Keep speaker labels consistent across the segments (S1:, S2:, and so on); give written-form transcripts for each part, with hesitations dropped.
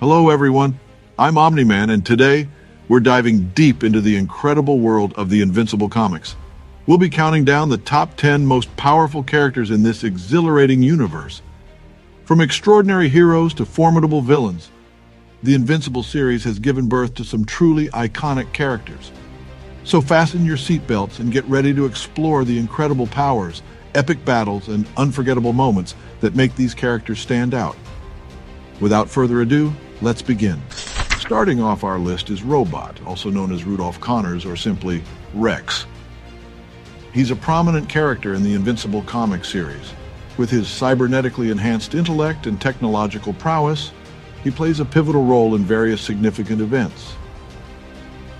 S1: Hello everyone, I'm OMNI-MAN, and today we're diving deep into the incredible world of the Invincible comics. We'll be counting down the top 10 most powerful characters in this exhilarating universe. From extraordinary heroes to formidable villains, the Invincible series has given birth to some truly iconic characters. So fasten your seatbelts and get ready to explore the incredible powers, epic battles, and unforgettable moments that make these characters stand out. Without further ado, let's begin. Starting off our list is Robot, also known as Rudolph Connors or simply Rex. He's a prominent character in the Invincible comic series. With his cybernetically enhanced intellect and technological prowess, he plays a pivotal role in various significant events.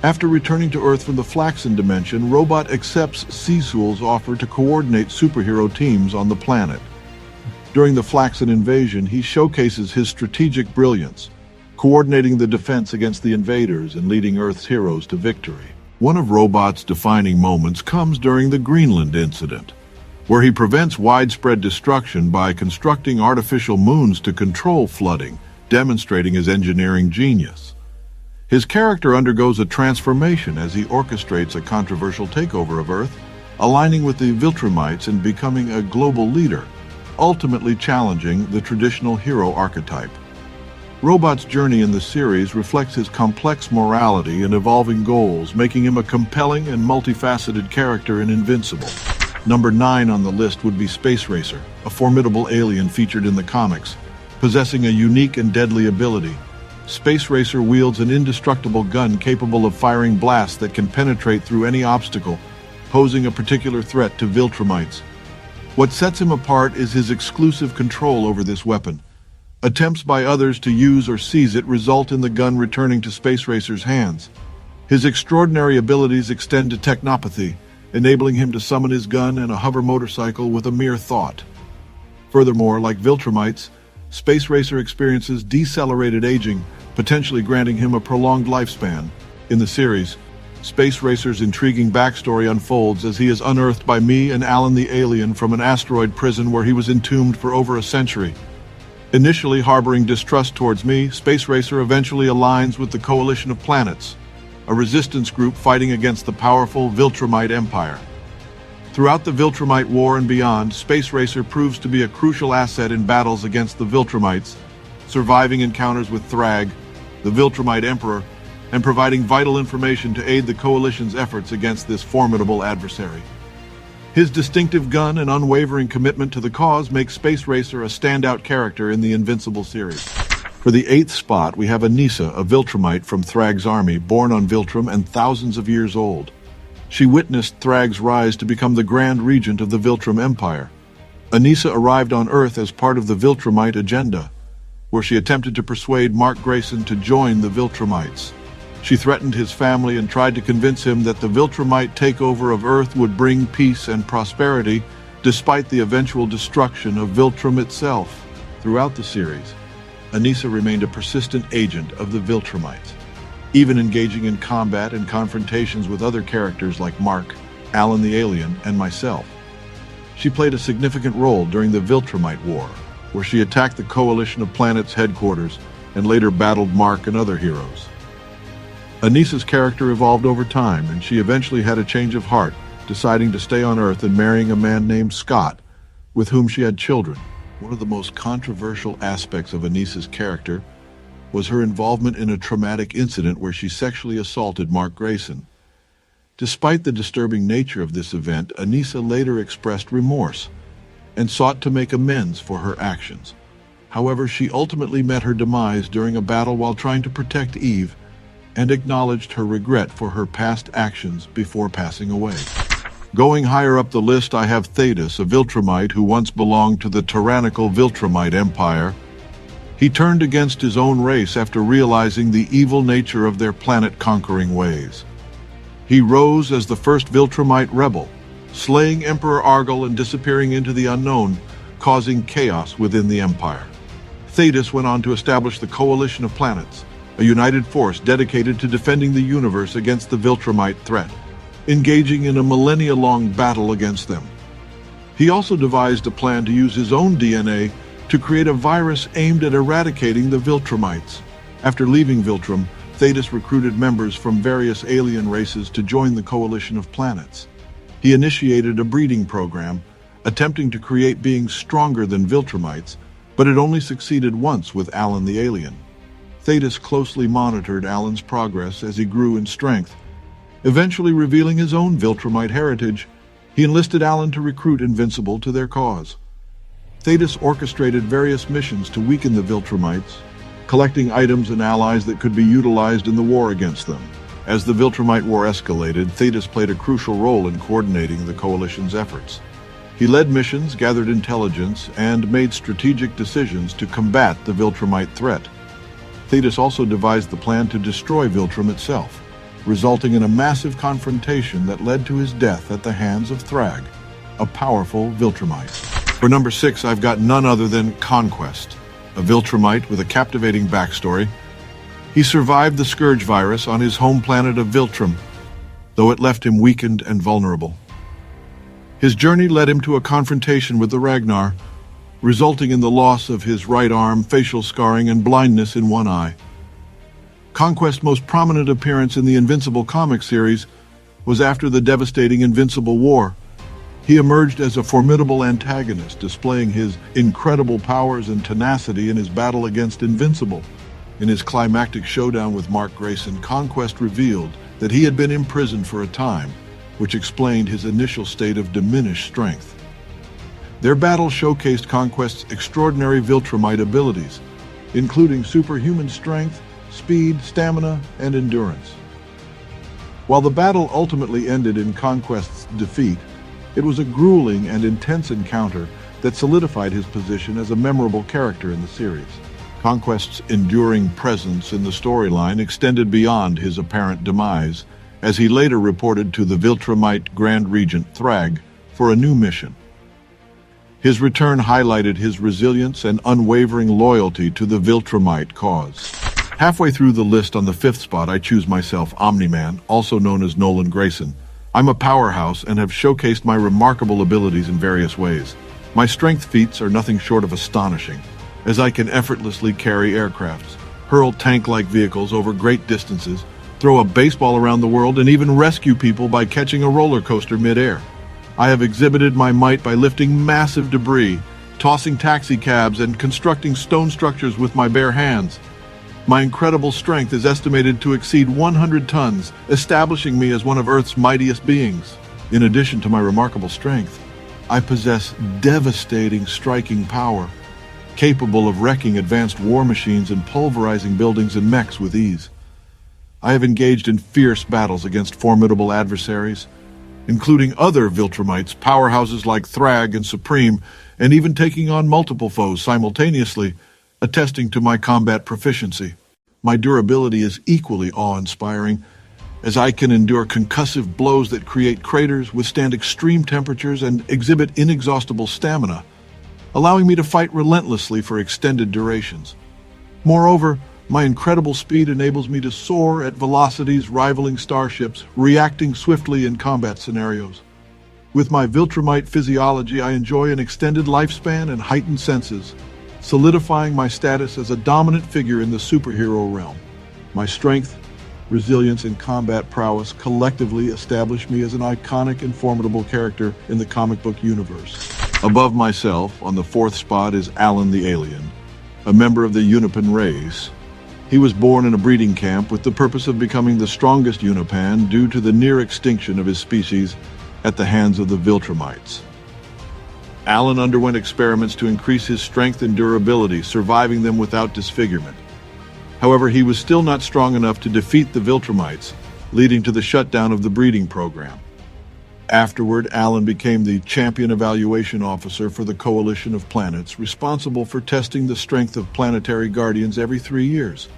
S1: After returning to Earth from the Flaxen dimension, Robot accepts Cecil's offer to coordinate superhero teams on the planet. During the Flaxen invasion, he showcases his strategic brilliance, coordinating the defense against the invaders and leading Earth's heroes to victory. One of Robot's defining moments comes during the Greenland incident, where he prevents widespread destruction by constructing artificial moons to control flooding, demonstrating his engineering genius. His character undergoes a transformation as he orchestrates a controversial takeover of Earth, aligning with the Viltrumites and becoming a global leader, ultimately challenging the traditional hero archetype. Robot's journey in the series reflects his complex morality and evolving goals, making him a compelling and multifaceted character in Invincible. Number 9 on the list would be Space Racer, a formidable alien featured in the comics. Possessing a unique and deadly ability, Space Racer wields an indestructible gun capable of firing blasts that can penetrate through any obstacle, posing a particular threat to Viltrumites. What sets him apart is his exclusive control over this weapon. Attempts by others to use or seize it result in the gun returning to Space Racer's hands. His extraordinary abilities extend to technopathy, enabling him to summon his gun and a hover motorcycle with a mere thought. Furthermore, like Viltrumites, Space Racer experiences decelerated aging, potentially granting him a prolonged lifespan. In the series, Space Racer's intriguing backstory unfolds as he is unearthed by me and Alan the alien from an asteroid prison where he was entombed for over a century. Initially harboring distrust towards me, Space Racer eventually aligns with the Coalition of Planets, a resistance group fighting against the powerful Viltrumite Empire. Throughout the Viltrumite War and beyond, Space Racer proves to be a crucial asset in battles against the Viltrumites, surviving encounters with Thrag, the Viltrumite Emperor, and providing vital information to aid the Coalition's efforts against this formidable adversary. His distinctive gun and unwavering commitment to the cause make Space Racer a standout character in the Invincible series. For the 8th spot, we have Anissa, a Viltrumite from Thrag's army, born on Viltrum and thousands of years old. She witnessed Thrag's rise to become the Grand Regent of the Viltrum Empire. Anissa arrived on Earth as part of the Viltrumite agenda, where she attempted to persuade Mark Grayson to join the Viltrumites. She threatened his family and tried to convince him that the Viltrumite takeover of Earth would bring peace and prosperity, despite the eventual destruction of Viltrum itself. Throughout the series, Anissa remained a persistent agent of the Viltrumites, even engaging in combat and confrontations with other characters like Mark, Alan the alien, and myself. She played a significant role during the Viltrumite War, where she attacked the Coalition of Planets headquarters and later battled Mark and other heroes. Anissa's character evolved over time, and she eventually had a change of heart, deciding to stay on Earth and marrying a man named Scott, with whom she had children. One of the most controversial aspects of Anissa's character was her involvement in a traumatic incident where she sexually assaulted Mark Grayson. Despite the disturbing nature of this event, Anissa later expressed remorse and sought to make amends for her actions. However, she ultimately met her demise during a battle while trying to protect Eve, and acknowledged her regret for her past actions before passing away. Going higher up the list, I have THAEDUS, a Viltrumite who once belonged to the tyrannical Viltrumite Empire. He turned against his own race after realizing the evil nature of their planet-conquering ways. He rose as the first Viltrumite rebel, slaying Emperor Argyle and disappearing into the unknown, causing chaos within the Empire. THAEDUS went on to establish the Coalition of Planets, a united force dedicated to defending the universe against the Viltrumite threat, engaging in a millennia-long battle against them. He also devised a plan to use his own DNA to create a virus aimed at eradicating the Viltrumites. After leaving Viltrum, THAEDUS recruited members from various alien races to join the coalition of planets. He initiated a breeding program, attempting to create beings stronger than Viltrumites, but it only succeeded once with Alan the alien. THAEDUS closely monitored Alan's progress as he grew in strength. Eventually revealing his own Viltrumite heritage, he enlisted Alan to recruit Invincible to their cause. THAEDUS orchestrated various missions to weaken the Viltrumites, collecting items and allies that could be utilized in the war against them. As the Viltrumite War escalated, THAEDUS played a crucial role in coordinating the Coalition's efforts. He led missions, gathered intelligence, and made strategic decisions to combat the Viltrumite threat. THAEDUS also devised the plan to destroy Viltrum itself, resulting in a massive confrontation that led to his death at the hands of Thrag, a powerful Viltrumite. For number 6, I've got none other than Conquest, a Viltrumite with a captivating backstory. He survived the Scourge virus on his home planet of Viltrum, though it left him weakened and vulnerable. His journey led him to a confrontation with the Ragnar, resulting in the loss of his right arm, facial scarring, and blindness in one eye. Conquest's most prominent appearance in the Invincible comic series was after the devastating Invincible War. He emerged as a formidable antagonist, displaying his incredible powers and tenacity in his battle against Invincible. In his climactic showdown with Mark Grayson, Conquest revealed that he had been imprisoned for a time, which explained his initial state of diminished strength. Their battle showcased Conquest's extraordinary Viltrumite abilities, including superhuman strength, speed, stamina, and endurance. While the battle ultimately ended in Conquest's defeat, it was a grueling and intense encounter that solidified his position as a memorable character in the series. Conquest's enduring presence in the storyline extended beyond his apparent demise, as he later reported to the Viltrumite Grand Regent Thrag for a new mission. His return highlighted his resilience and unwavering loyalty to the Viltrumite cause. Halfway through the list on the 5th spot, I choose myself, OMNI-MAN, also known as Nolan Grayson. I'm a powerhouse and have showcased my remarkable abilities in various ways. My strength feats are nothing short of astonishing, as I can effortlessly carry aircrafts, hurl tank-like vehicles over great distances, throw a baseball around the world, and even rescue people by catching a roller coaster mid-air. I have exhibited my might by lifting massive debris, tossing taxi cabs, and constructing stone structures with my bare hands. My incredible strength is estimated to exceed 100 tons, establishing me as one of Earth's mightiest beings. In addition to my remarkable strength, I possess devastating striking power, capable of wrecking advanced war machines and pulverizing buildings and mechs with ease. I have engaged in fierce battles against formidable adversaries, including other Viltrumites, powerhouses like Thrag and Supreme, and even taking on multiple foes simultaneously, attesting to my combat proficiency. My durability is equally awe-inspiring, as I can endure concussive blows that create craters, withstand extreme temperatures, and exhibit inexhaustible stamina, allowing me to fight relentlessly for extended durations. Moreover, my incredible speed enables me to soar at velocities rivaling starships, reacting swiftly in combat scenarios. With my Viltrumite physiology, I enjoy an extended lifespan and heightened senses, solidifying my status as a dominant figure in the superhero realm. My strength, resilience, and combat prowess collectively establish me as an iconic and formidable character in the comic book universe. Above myself, on the 4th spot, is Alan the Alien, a member of the Unipan race. He was born in a breeding camp with the purpose of becoming the strongest Unipan due to the near extinction of his species at the hands of the Viltrumites. Alan underwent experiments to increase his strength and durability, surviving them without disfigurement. However, he was still not strong enough to defeat the Viltrumites, leading to the shutdown of the breeding program. Afterward, Alan became the champion evaluation officer for the Coalition of Planets, responsible for testing the strength of planetary guardians every 3 years.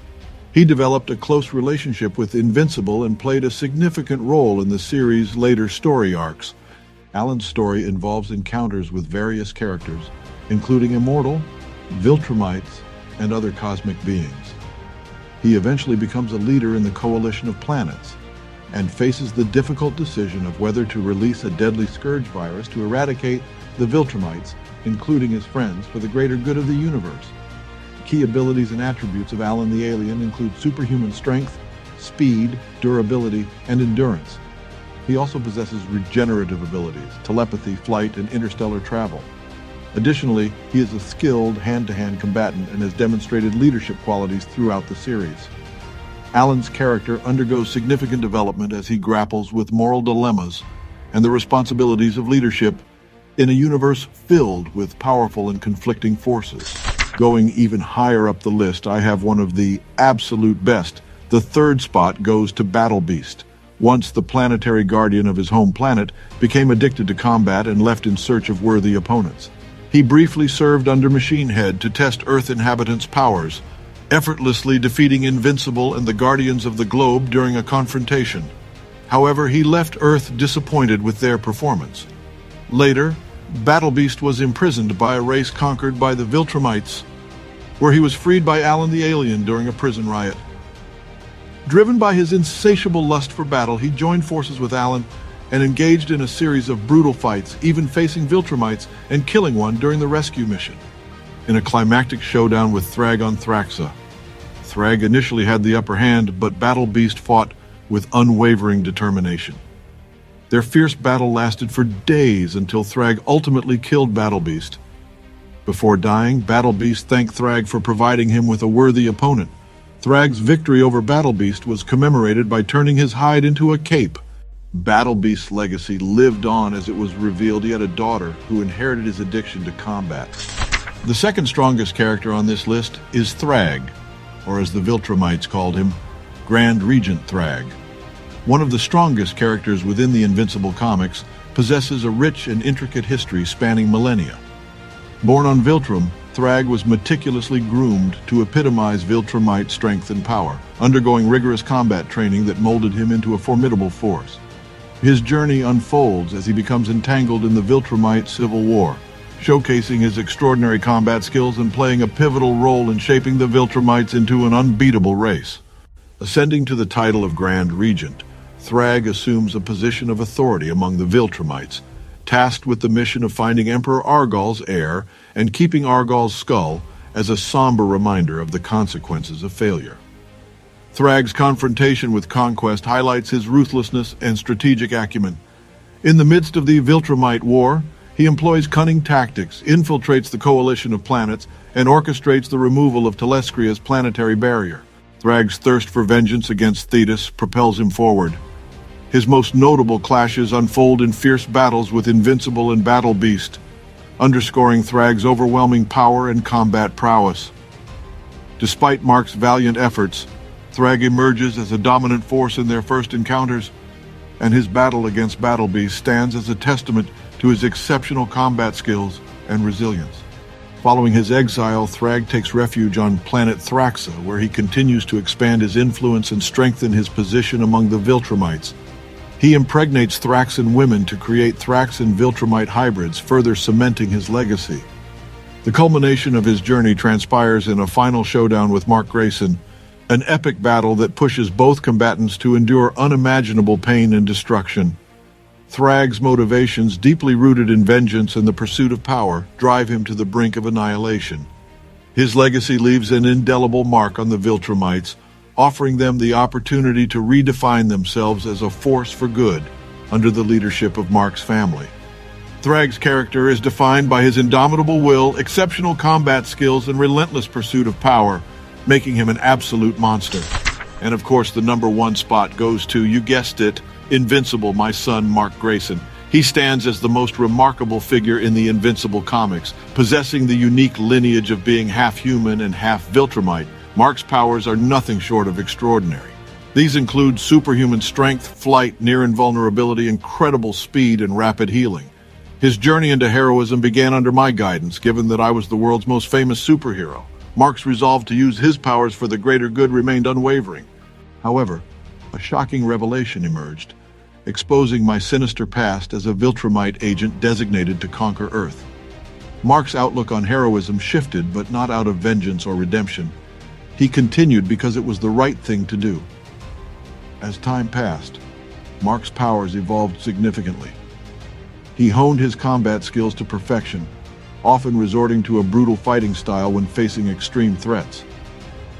S1: He developed a close relationship with Invincible and played a significant role in the series' later story arcs. Alan's story involves encounters with various characters, including Immortal, Viltrumites, and other cosmic beings. He eventually becomes a leader in the Coalition of Planets and faces the difficult decision of whether to release a deadly Scourge virus to eradicate the Viltrumites, including his friends, for the greater good of the universe. key abilities and attributes of Alan the Alien include superhuman strength, speed, durability, and endurance. He also possesses regenerative abilities, telepathy, flight, and interstellar travel. Additionally, he is a skilled hand-to-hand combatant and has demonstrated leadership qualities throughout the series. Alan's character undergoes significant development as he grapples with moral dilemmas and the responsibilities of leadership in a universe filled with powerful and conflicting forces. Going even higher up the list, I have one of the absolute best. The third spot goes to Battle Beast. Once the planetary guardian of his home planet, became addicted to combat and left in search of worthy opponents. He briefly served under Machine Head to test Earth inhabitants' powers, effortlessly defeating Invincible and the Guardians of the Globe during a confrontation. However, he left Earth disappointed with their performance. Later, Battle Beast was imprisoned by a race conquered by the Viltrumites, where he was freed by Alan the Alien during a prison riot. Driven by his insatiable lust for battle, he joined forces with Alan and engaged in a series of brutal fights, even facing Viltrumites and killing one during the rescue mission. In a climactic showdown with Thrag on Thraxa, Thrag initially had the upper hand, but Battle Beast fought with unwavering determination. Their fierce battle lasted for days until Thrag ultimately killed Battle Beast. Before dying, Battle Beast thanked Thrag for providing him with a worthy opponent. Thrag's victory over Battle Beast was commemorated by turning his hide into a cape. Battle Beast's legacy lived on as it was revealed he had a daughter who inherited his addiction to combat. The second strongest character on this list is Thrag, or as the Viltrumites called him, Grand Regent Thrag. One of the strongest characters within the Invincible comics, possesses a rich and intricate history spanning millennia. Born on Viltrum, Thrag was meticulously groomed to epitomize Viltrumite strength and power, undergoing rigorous combat training that molded him into a formidable force. His journey unfolds as he becomes entangled in the Viltrumite civil war, showcasing his extraordinary combat skills and playing a pivotal role in shaping the Viltrumites into an unbeatable race. Ascending to the title of Grand Regent, Thrag assumes a position of authority among the Viltrumites, tasked with the mission of finding Emperor Argal's heir and keeping Argal's skull as a somber reminder of the consequences of failure. Thrag's confrontation with Conquest highlights his ruthlessness and strategic acumen. In the midst of the Viltrumite war, he employs cunning tactics, infiltrates the coalition of planets, and orchestrates the removal of Telescria's planetary barrier. Thrag's thirst for vengeance against THAEDUS propels him forward. His most notable clashes unfold in fierce battles with Invincible and Battle Beast, underscoring Thrag's overwhelming power and combat prowess. Despite Mark's valiant efforts, Thrag emerges as a dominant force in their first encounters, and his battle against Battle Beast stands as a testament to his exceptional combat skills and resilience. Following his exile, Thrag takes refuge on planet Thraxa, where he continues to expand his influence and strengthen his position among the Viltrumites. He impregnates Thraxan women to create Thraxan-Viltrumite hybrids, further cementing his legacy. The culmination of his journey transpires in a final showdown with Mark Grayson, an epic battle that pushes both combatants to endure unimaginable pain and destruction. Thrag's motivations, deeply rooted in vengeance and the pursuit of power, drive him to the brink of annihilation. His legacy leaves an indelible mark on the Viltrumites, offering them the opportunity to redefine themselves as a force for good under the leadership of Mark's family. Thrag's character is defined by his indomitable will, exceptional combat skills, and relentless pursuit of power, making him an absolute monster. And of course, the number one spot goes to, you guessed it, Invincible, my son, Mark Grayson. He stands as the most remarkable figure in the Invincible comics, possessing the unique lineage of being half human and half Viltrumite. Mark's powers are nothing short of extraordinary. These include superhuman strength, flight, near invulnerability, incredible speed, and rapid healing. His journey into heroism began under my guidance, given that I was the world's most famous superhero. Mark's resolve to use his powers for the greater good remained unwavering. However, a shocking revelation emerged, exposing my sinister past as a Viltrumite agent designated to conquer Earth. Mark's outlook on heroism shifted, but not out of vengeance or redemption. He continued because it was the right thing to do. As time passed, Mark's powers evolved significantly. He honed his combat skills to perfection, often resorting to a brutal fighting style when facing extreme threats.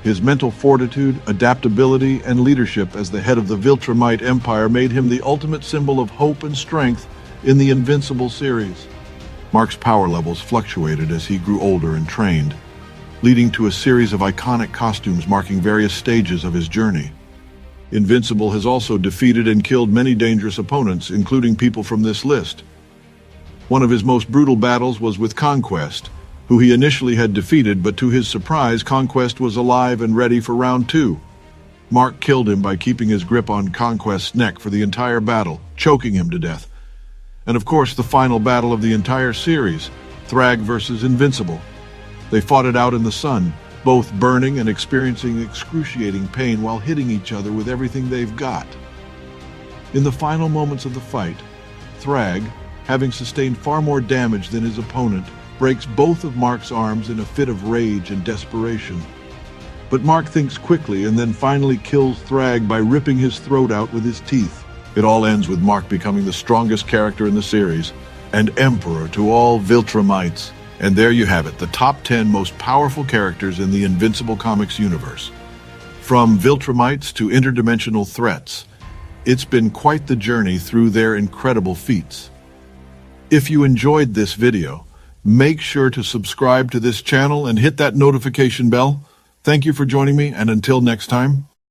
S1: His mental fortitude, adaptability, and leadership as the head of the Viltrumite Empire made him the ultimate symbol of hope and strength in the Invincible series. Mark's power levels fluctuated as he grew older and trained, leading to a series of iconic costumes marking various stages of his journey. Invincible has also defeated and killed many dangerous opponents, including people from this list. One of his most brutal battles was with Conquest, who he initially had defeated, but to his surprise, Conquest was alive and ready for round 2. Mark killed him by keeping his grip on Conquest's neck for the entire battle, choking him to death. And of course, the final battle of the entire series, Thrag versus Invincible. They fought it out in the sun, both burning and experiencing excruciating pain while hitting each other with everything they've got. In the final moments of the fight, Thrag, having sustained far more damage than his opponent, breaks both of Mark's arms in a fit of rage and desperation. But Mark thinks quickly and then finally kills Thrag by ripping his throat out with his teeth. It all ends with Mark becoming the strongest character in the series and emperor to all Viltrumites. And there you have it, the top 10 most powerful characters in the Invincible Comics universe. From Viltrumites to interdimensional threats, it's been quite the journey through their incredible feats. If you enjoyed this video, make sure to subscribe to this channel and hit that notification bell. Thank you for joining me, and until next time.